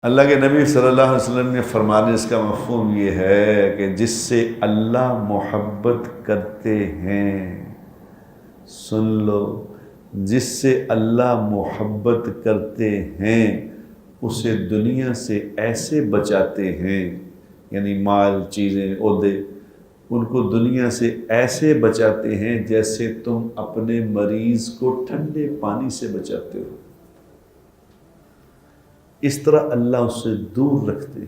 اللہ کے نبی صلی اللہ علیہ وسلم نے فرمانے اس کا مفہوم یہ ہے کہ جس سے اللہ محبت کرتے ہیں، سن لو، جس سے اللہ محبت کرتے ہیں اسے دنیا سے ایسے بچاتے ہیں، یعنی مال، چیزیں، عہدے، ان کو دنیا سے ایسے بچاتے ہیں جیسے تم اپنے مریض کو ٹھنڈے پانی سے بچاتے ہو، اس طرح اللہ اس سے دور رکھتے ہیں۔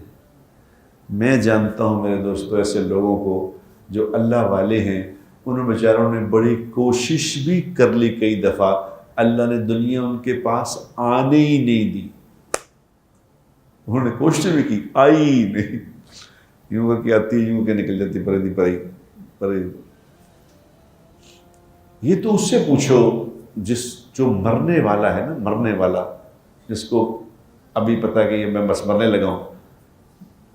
میں جانتا ہوں میرے دوستو ایسے لوگوں کو جو اللہ والے ہیں، انہوں بیچاروں نے بڑی کوشش بھی کر لی، کئی دفعہ اللہ نے دنیا ان کے پاس آنے ہی نہیں دی، انہوں نے کوشش بھی کی، آئی ہی نہیں، یوں کر کے آتی یوں کہ نکل جاتی پرے۔ یہ تو اس سے پوچھو جو مرنے والا ہے نا، مرنے والا، جس کو ابھی پتہ کہ یہ میں بس مرنے لگا ہوں،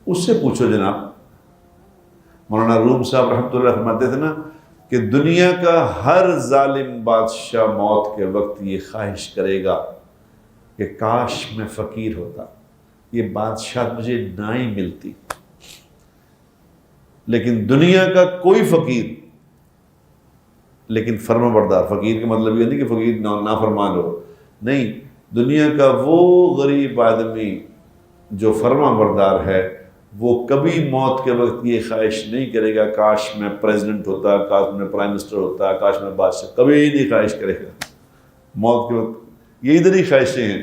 اس سے پوچھو جناب۔ مولانا روم صاحب رحمۃ اللہ فرماتے تھے نا کہ دنیا کا ہر ظالم بادشاہ موت کے وقت یہ خواہش کرے گا کہ کاش میں فقیر ہوتا، یہ بادشاہ مجھے نہ ہی ملتی۔ لیکن دنیا کا کوئی فقیر، لیکن فرما بردار، فقیر کا مطلب یہ نہیں کہ فقیر نافرمان ہو، نہیں، دنیا کا وہ غریب آدمی جو فرما بردار ہے وہ کبھی موت کے وقت یہ خواہش نہیں کرے گا کاش میں پریزیڈنٹ ہوتا، کاش میں پرائم منسٹر ہوتا، کاش میں بادشاہ، کبھی نہیں خواہش کرے گا۔ موت کے وقت یہ ادھر ہی خواہشیں ہیں۔